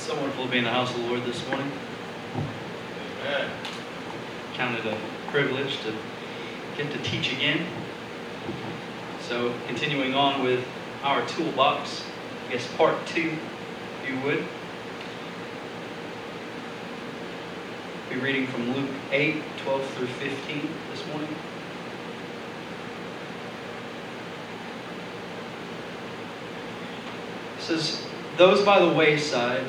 So wonderful to be in the house of the Lord this morning. Amen. Counted a privilege to get to teach again. So continuing on with our toolbox, I guess part 2, if you would. Be reading from Luke 8, 12 through 15 this morning. It says, "Those by the wayside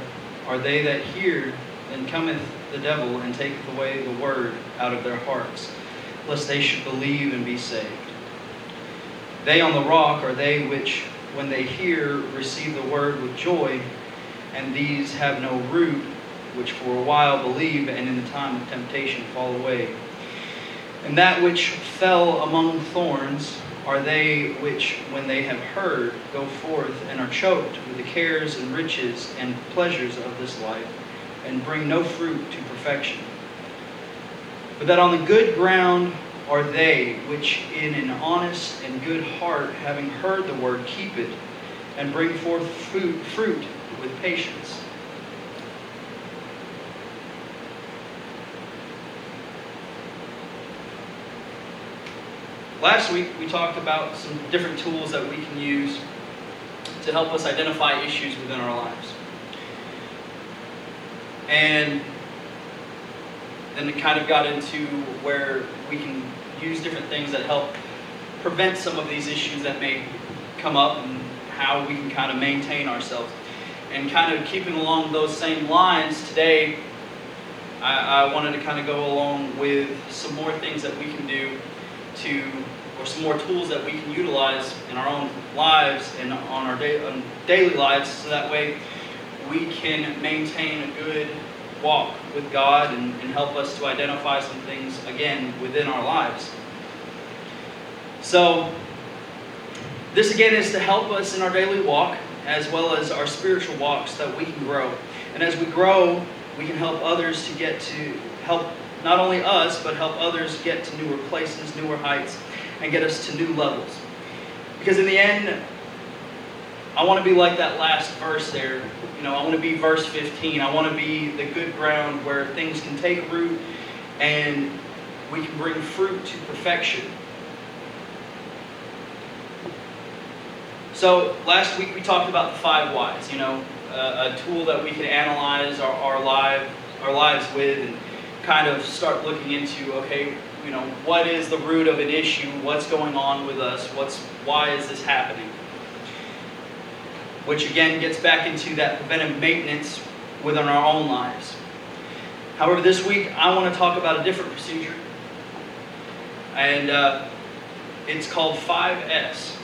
are they that hear, and cometh the devil, and taketh away the word out of their hearts, lest they should believe and be saved. They on the rock are they which, when they hear, receive the word with joy, and these have no root, which for a while believe, and in the time of temptation fall away. And that which fell among thorns are they which, when they have heard, go forth and are choked with the cares and riches and pleasures of this life, and bring no fruit to perfection. But that on the good ground are they which in an honest and good heart, having heard the word, keep it, and bring forth fruit with patience. Last week, we talked about some different tools that we can use to help us identify issues within our lives. And then it kind of got into where we can use different things that help prevent some of these issues that may come up, and how we can kind of maintain ourselves. And kind of keeping along those same lines, today I wanted to kind of go along with some more things that we can do or some more tools that we can utilize in our own lives and on our daily lives, so that way we can maintain a good walk with God and help us to identify some things, again, within our lives. So this, again, is to help us in our daily walk as well as our spiritual walk, so that we can grow. And as we grow, we can help others to get to help not only us, but help others get to newer places, newer heights, and get us to new levels. Because in the end, I want to be like that last verse there. I want to be verse 15. I want to be the good ground where things can take root and we can bring fruit to perfection. So last week we talked about the 5 whys, a tool that we can analyze our lives with, and kind of start looking into, okay, what is the root of an issue? What's going on with us? Why is this happening? Which again gets back into that preventive maintenance within our own lives. However, this week I want to talk about a different procedure, and it's called 5S.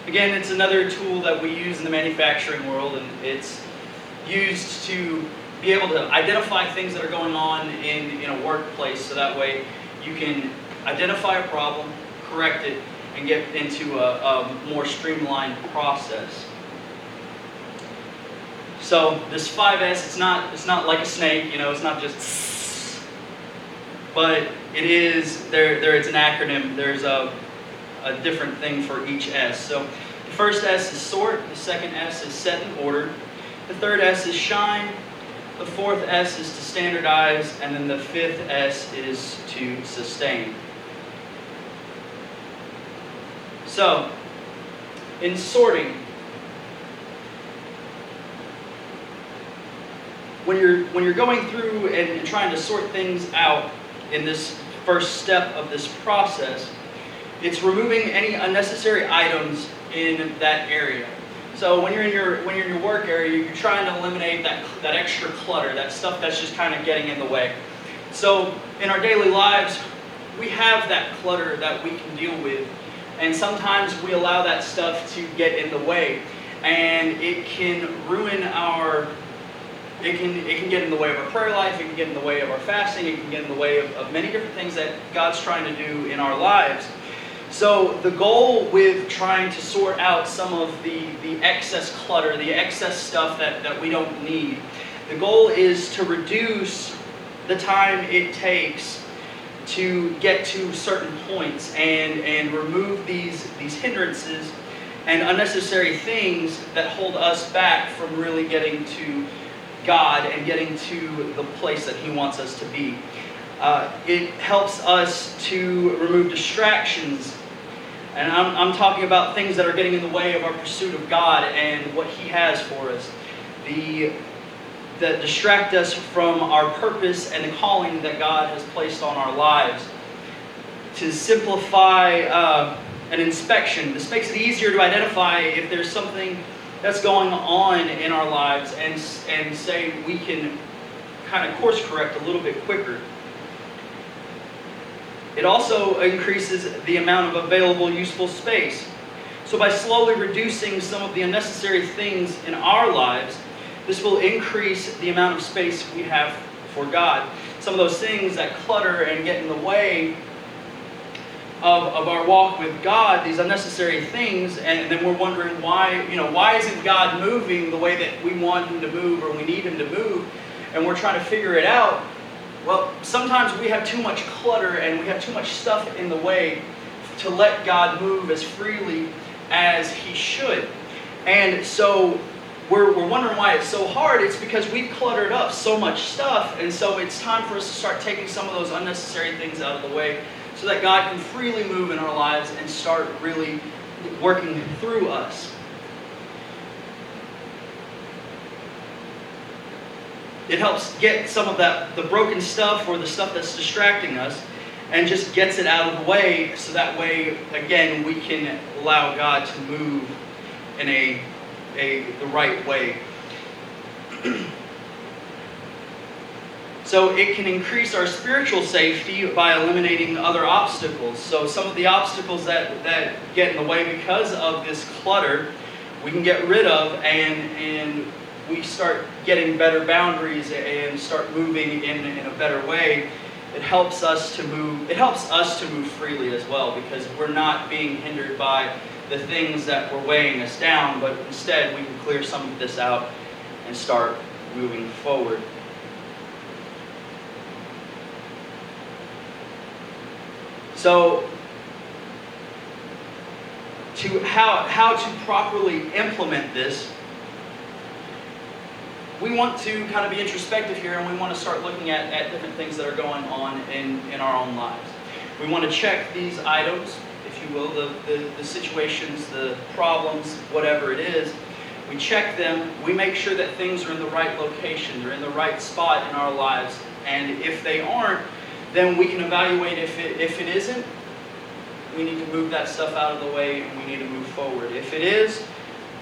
Again, it's another tool that we use in the manufacturing world, and it's used to be able to identify things that are going on in a workplace, so that way you can identify a problem, correct it, and get into a more streamlined process. So this 5S, it's not like a snake, it's not just, but it is there. It's an acronym. There's a different thing for each S. So the first S is sort, the second S is set in order, the third S is shine, the fourth S is to standardize, and then the fifth S is to sustain. So, in sorting, when you're going through and trying to sort things out in this first step of this process, it's removing any unnecessary items in that area. So when you're in your work area, you're trying to eliminate that extra clutter, that stuff that's just kind of getting in the way. So in our daily lives, we have that clutter that we can deal with, and sometimes we allow that stuff to get in the way, and it can ruin it can get in the way of our prayer life, it can get in the way of our fasting, it can get in the way of many different things that God's trying to do in our lives. So the goal with trying to sort out some of the excess clutter, the excess stuff that we don't need, the goal is to reduce the time it takes to get to certain points and remove these hindrances and unnecessary things that hold us back from really getting to God and getting to the place that He wants us to be. It helps us to remove distractions. And I'm talking about things that are getting in the way of our pursuit of God and what He has for us. That distract us from our purpose and the calling that God has placed on our lives. To simplify an inspection. This makes it easier to identify if there's something that's going on in our lives and say we can kind of course correct a little bit quicker. It also increases the amount of available useful space. So by slowly reducing some of the unnecessary things in our lives, this will increase the amount of space we have for God. Some of those things that clutter and get in the way of our walk with God, these unnecessary things, and then we're wondering why isn't God moving the way that we want Him to move or we need Him to move, and we're trying to figure it out. Well, sometimes we have too much clutter and we have too much stuff in the way to let God move as freely as He should. And so we're wondering why it's so hard. It's because we've cluttered up so much stuff, and so it's time for us to start taking some of those unnecessary things out of the way so that God can freely move in our lives and start really working through us. It helps get some of the broken stuff or the stuff that's distracting us and just gets it out of the way, so that way, again, we can allow God to move in the right way. So it can increase our spiritual safety by eliminating other obstacles. So some of the obstacles that get in the way because of this clutter, we can get rid of, and we start getting better boundaries and start moving in a better way. It helps us to move. It helps us to move freely as well, because we're not being hindered by the things that were weighing us down, but instead we can clear some of this out and start moving forward. So, how to properly implement this, we want to kind of be introspective here, and we want to start looking at different things that are going on in our own lives. We want to check these items, if you will, the situations, the problems, whatever it is. We check them. We make sure that things are in the right location, they're in the right spot in our lives. And if they aren't, then we can evaluate if it isn't, we need to move that stuff out of the way and we need to move forward. If it is,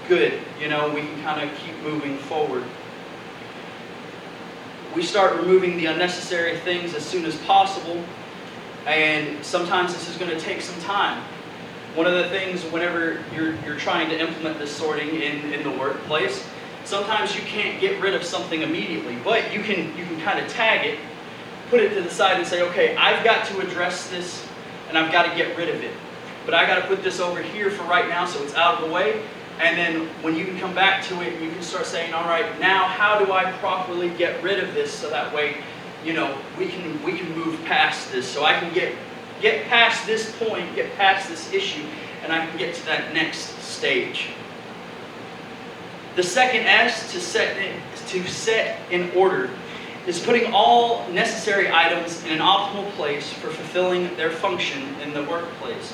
good. We can kind of keep moving forward. We start removing the unnecessary things as soon as possible, and sometimes this is going to take some time. One of the things whenever you're trying to implement this sorting in the workplace, sometimes you can't get rid of something immediately, but you can kind of tag it, put it to the side and say, okay, I've got to address this and I've got to get rid of it. But I got to put this over here for right now so it's out of the way. And then when you can come back to it, you can start saying, all right, now how do I properly get rid of this so that way, we can move past this. So I can get past this point, get past this issue, and I can get to that next stage. The second S, to set in order, is putting all necessary items in an optimal place for fulfilling their function in the workplace.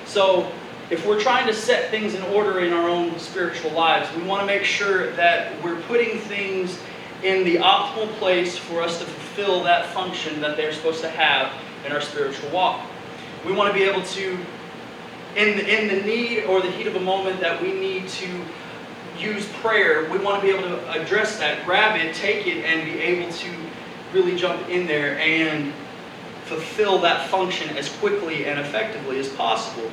So if we're trying to set things in order in our own spiritual lives, we want to make sure that we're putting things in the optimal place for us to fulfill that function that they're supposed to have in our spiritual walk. We want to be able to, in the need or the heat of a moment that we need to use prayer, we want to be able to address that, grab it, take it, and be able to really jump in there and fulfill that function as quickly and effectively as possible.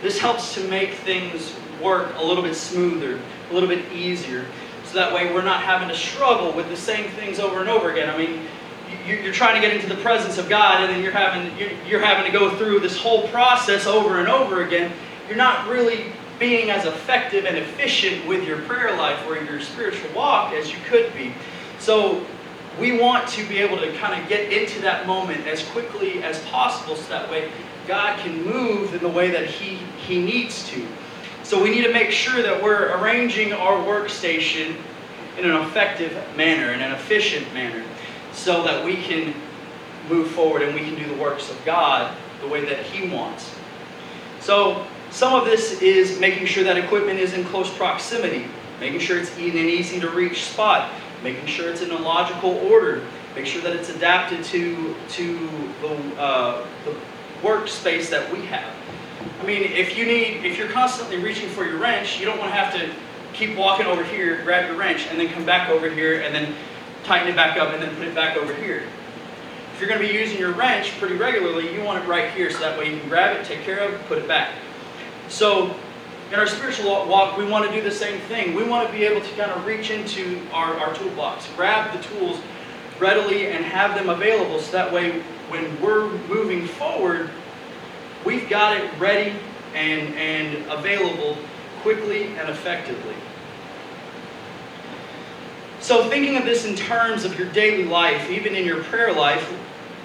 This helps to make things work a little bit smoother, a little bit easier, so that way we're not having to struggle with the same things over and over again. I mean, you're trying to get into the presence of God, and then you're having to go through this whole process over and over again. You're not really being as effective and efficient with your prayer life or your spiritual walk as you could be. So we want to be able to kind of get into that moment as quickly as possible, so that way God can move in the way that He needs to. So we need to make sure that we're arranging our workstation in an effective manner, in an efficient manner, so that we can move forward and we can do the works of God the way that He wants. So some of this is making sure that equipment is in close proximity, making sure it's in an easy to reach spot, making sure it's in a logical order, make sure that it's adapted to the workspace that we have. I mean, if you're constantly reaching for your wrench, you don't want to have to keep walking over here, grab your wrench, and then come back over here, and then tighten it back up, and then put it back over here. If you're going to be using your wrench pretty regularly, you want it right here, so that way you can grab it, take care of it, put it back. So in our spiritual walk, we want to do the same thing. We want to be able to kind of reach into our toolbox, grab the tools readily and have them available, so that way when we're moving forward, we've got it ready and available quickly and effectively. So thinking of this in terms of your daily life, even in your prayer life,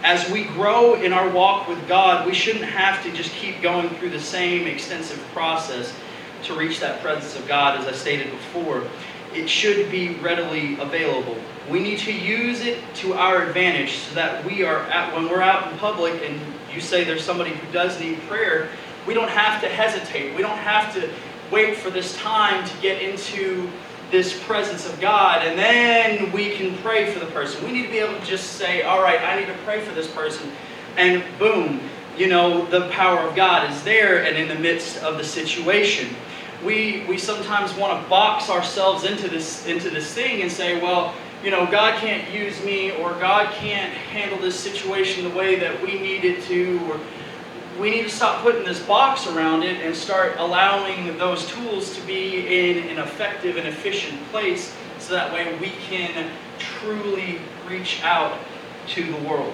as we grow in our walk with God, we shouldn't have to just keep going through the same extensive process to reach that presence of God, as I stated before. It should be readily available. We need to use it to our advantage, so that when we're out in public and you say there's somebody who does need prayer, we don't have to hesitate. We don't have to wait for this time to get into this presence of God and then we can pray for the person. We need to be able to just say, all right, I need to pray for this person, and boom, the power of God is there and in the midst of the situation. We sometimes want to box ourselves into this thing and say, well, God can't use me, or God can't handle this situation the way that we need it to, or we need to stop putting this box around it and start allowing those tools to be in an effective and efficient place, so that way we can truly reach out to the world.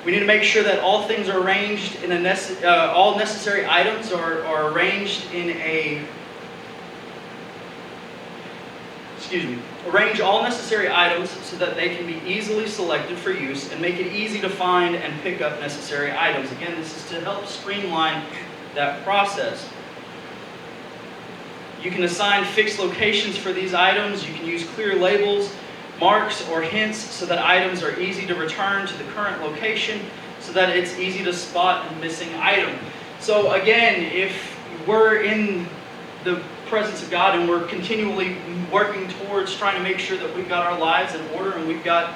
We need to make sure that all things are arranged in all necessary items are arranged in arrange all necessary items so that they can be easily selected for use, and make it easy to find and pick up necessary items. Again, this is to help streamline that process. You can assign fixed locations for these items. You can use clear labels, marks, or hints so that items are easy to return to the current location, so that it's easy to spot a missing item. So again, if we're in the presence of God and we're continually working towards trying to make sure that we've got our lives in order and we've got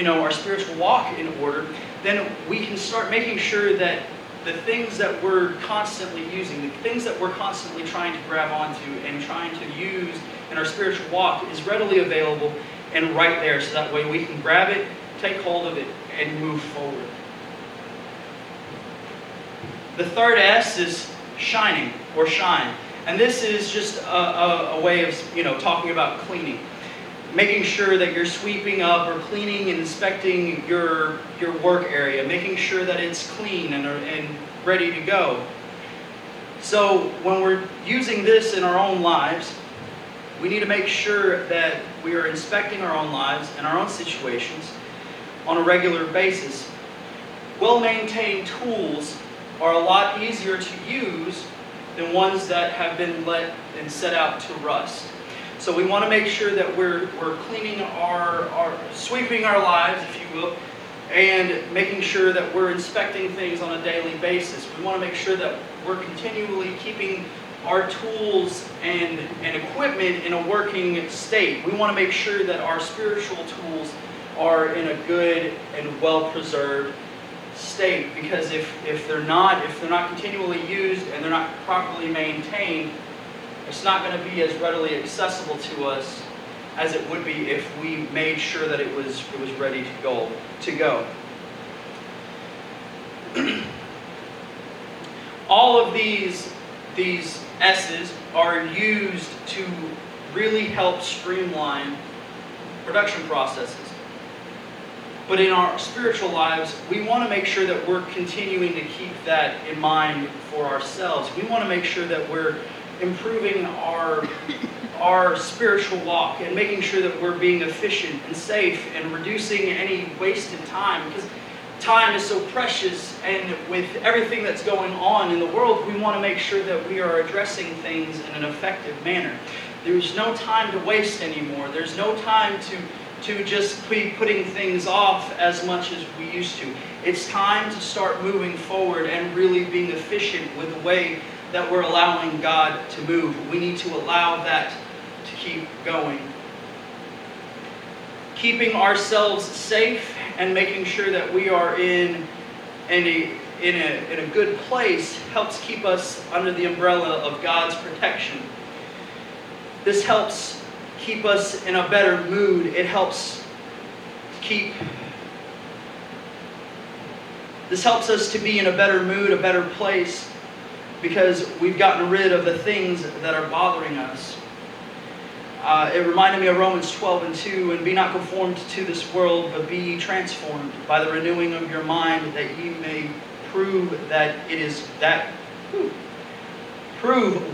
our spiritual walk in order, then we can start making sure that the things that we're constantly using, the things that we're constantly trying to grab onto and trying to use in our spiritual walk, is readily available and right there, so that way we can grab it, take hold of it, and move forward. The third S is shining, or shine. And this is just a way of talking about cleaning. Making sure that you're sweeping up or cleaning and inspecting your work area. Making sure that it's clean and ready to go. So when we're using this in our own lives, we need to make sure that we are inspecting our own lives and our own situations on a regular basis. Well-maintained tools are a lot easier to use than ones that have been let and set out to rust. So we want to make sure that we're cleaning sweeping our lives, if you will, and making sure that we're inspecting things on a daily basis. We want to make sure that we're continually keeping our tools and equipment in a working state. We want to make sure that our spiritual tools are in a good and well-preserved state, because if they're not continually used and they're not properly maintained, it's not going to be as readily accessible to us as it would be if we made sure that it was ready to go. All of these S's are used to really help streamline production processes. But in our spiritual lives, we want to make sure that we're continuing to keep that in mind for ourselves. We want to make sure that we're improving our spiritual walk and making sure that we're being efficient and safe and reducing any wasted time, because time is so precious, and with everything that's going on in the world, we want to make sure that we are addressing things in an effective manner. There's no time to waste anymore. There's no time to just be putting things off as much as we used to. It's time to start moving forward and really being efficient with the way that we're allowing God to move. We need to allow that to keep going. Keeping ourselves safe and making sure that we are in a good place helps keep us under the umbrella of God's protection. This helps keep us in a better mood. It helps us to be in a better mood, a better place, because we've gotten rid of the things that are bothering us. It reminded me of Romans 12:2, and be not conformed to this world, but be ye transformed by the renewing of your mind, that ye may prove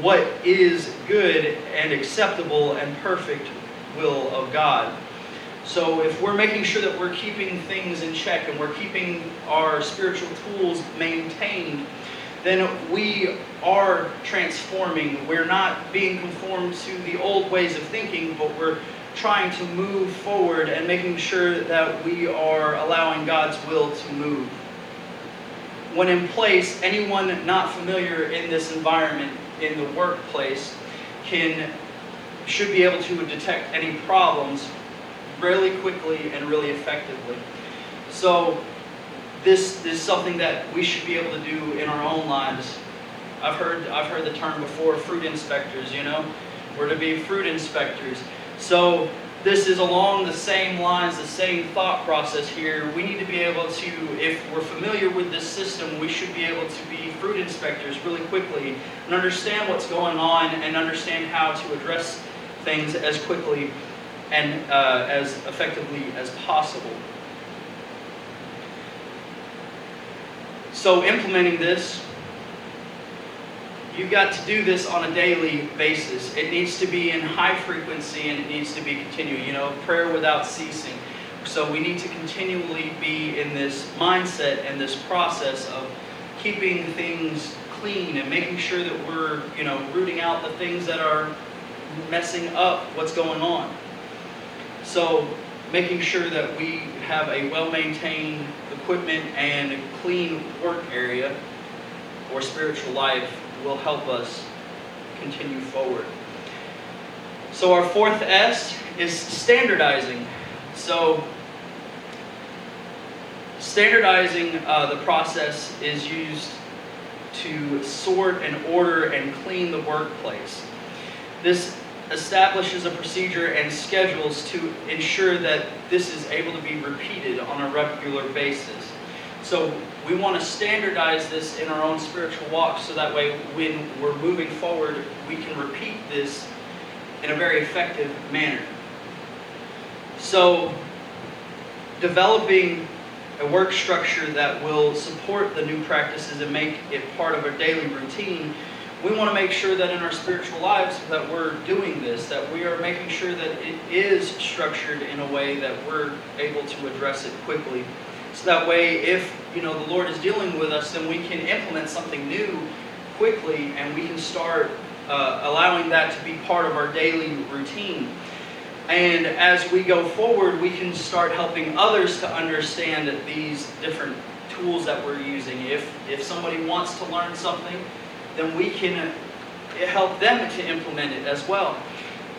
what is good and acceptable and perfect will of God. So if we're making sure that we're keeping things in check and we're keeping our spiritual tools maintained, then we are transforming. We're not being conformed to the old ways of thinking, but we're trying to move forward and making sure that we are allowing God's will to move. When in place, anyone not familiar in this environment, in the workplace, should be able to detect any problems really quickly and really effectively. So this is something that we should be able to do in our own lives. I've heard the term before, fruit inspectors, We're to be fruit inspectors. So this is along the same lines, the same thought process here. We need to be able to, if we're familiar with this system, we should be able to be fruit inspectors really quickly and understand what's going on and understand how to address things as quickly and as effectively as possible. So implementing this, you've got to do this on a daily basis. It needs to be in high frequency and it needs to be continuing, prayer without ceasing. So we need to continually be in this mindset and this process of keeping things clean and making sure that we're, rooting out the things that are messing up what's going on. So making sure that we have a well-maintained equipment and a clean work area or spiritual life will help us continue forward. So our fourth S is standardizing. So standardizing the process is used to sort and order and clean the workplace. This establishes a procedure and schedules to ensure that this is able to be repeated on a regular basis. So we want to standardize this in our own spiritual walk so that way when we're moving forward, we can repeat this in a very effective manner. So developing a work structure that will support the new practices and make it part of our daily routine, we want to make sure that in our spiritual lives that we're doing this, that we are making sure that it is structured in a way that we're able to address it quickly. So that way, if the Lord is dealing with us, then we can implement something new quickly and we can start allowing that to be part of our daily routine. And as we go forward, we can start helping others to understand these different tools that we're using. If somebody wants to learn something, then we can help them to implement it as well.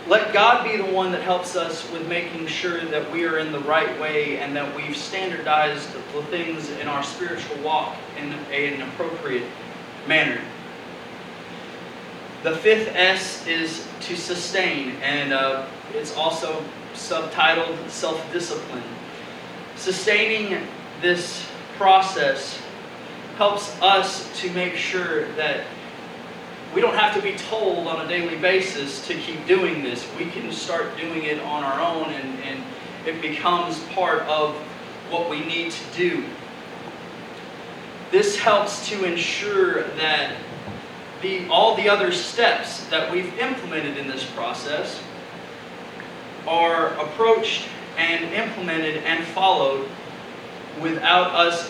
Let God be the one that helps us with making sure that we are in the right way and that we've standardized the things in our spiritual walk in an appropriate manner. The fifth S is to sustain, and it's also subtitled self-discipline. Sustaining this process helps us to make sure that we don't have to be told on a daily basis to keep doing this. We can start doing it on our own and it becomes part of what we need to do. This helps to ensure that all the other steps that we've implemented in this process are approached and implemented and followed without us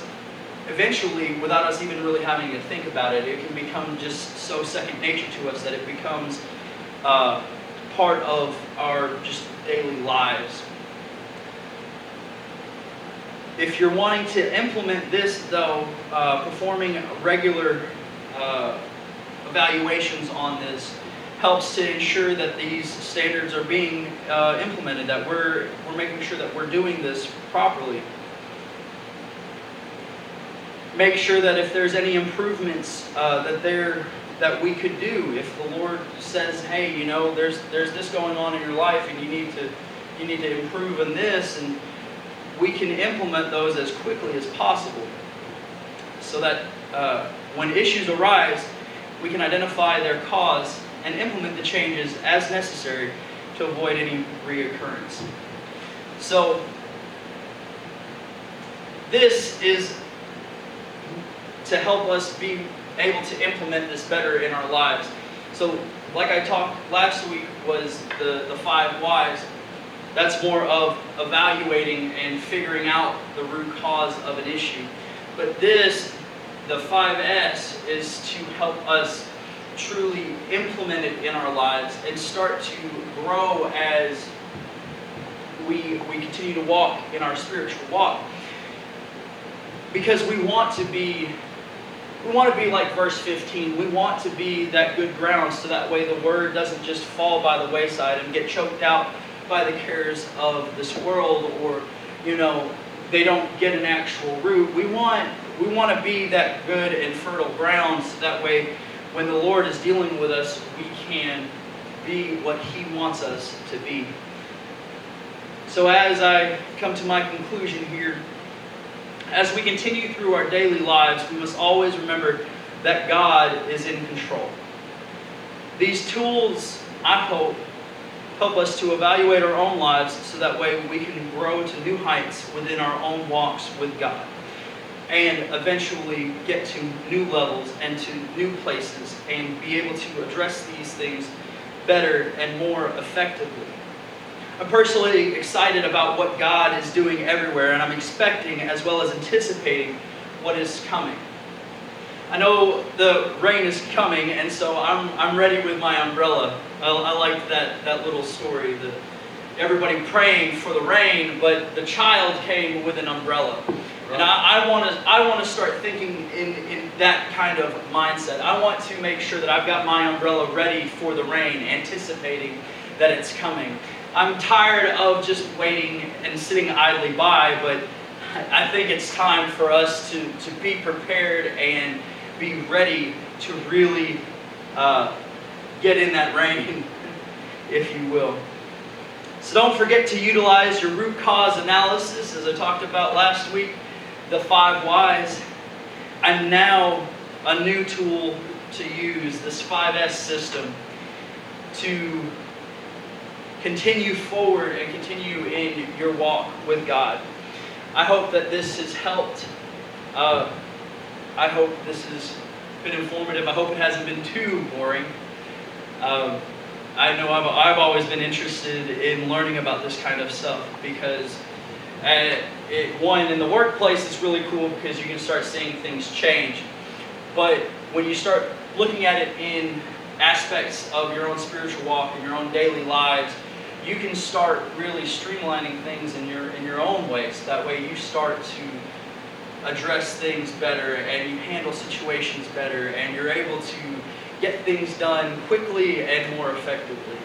even really having to think about it. It can become just so second nature to us that it becomes part part of our just daily lives. If you're wanting to implement this, though, performing regular evaluations on this helps to ensure that these standards are being implemented, that we're making sure that we're doing this properly. Make sure that if there's any improvements that we could do, if the Lord says, hey, you know, there's this going on in your life and you need to improve in this, and we can implement those as quickly as possible so that when issues arise, we can identify their cause and implement the changes as necessary to avoid any reoccurrence. So this is to help us be able to implement this better in our lives. So like I talked last week was the 5 whys. That's more of evaluating and figuring out the root cause of an issue. But this, the 5S, is to help us truly implement it in our lives and start to grow as we continue to walk in our spiritual walk. Because we want to be like verse 15. We want to be that good ground so that way the word doesn't just fall by the wayside and get choked out by the cares of this world, or, you know, they don't get an actual root. We want to be that good and fertile ground so that way when the Lord is dealing with us, we can be what He wants us to be. So as I come to my conclusion here, as we continue through our daily lives, we must always remember that God is in control. These tools, I hope, help us to evaluate our own lives so that way we can grow to new heights within our own walks with God and eventually get to new levels and to new places and be able to address these things better and more effectively. I'm personally excited about what God is doing everywhere, and I'm expecting as well as anticipating what is coming. I know the rain is coming, and so I'm ready with my umbrella. I like that little story, everybody praying for the rain, but the child came with an umbrella. Right. And I want to start thinking in that kind of mindset. I want to make sure that I've got my umbrella ready for the rain, anticipating that it's coming. I'm tired of just waiting and sitting idly by, but I think it's time for us to be prepared and be ready to really get in that rain, if you will. So don't forget to utilize your root cause analysis, as I talked about last week, the 5 whys. And now a new tool to use, this 5S system, to continue forward and continue in your walk with God. I hope that this has helped. I hope this has been informative. I hope it hasn't been too boring. I know I've always been interested in learning about this kind of stuff because in the workplace it's really cool because you can start seeing things change. But when you start looking at it in aspects of your own spiritual walk and your own daily lives, you can start really streamlining things in your own ways. That way you start to address things better and you handle situations better and you're able to get things done quickly and more effectively.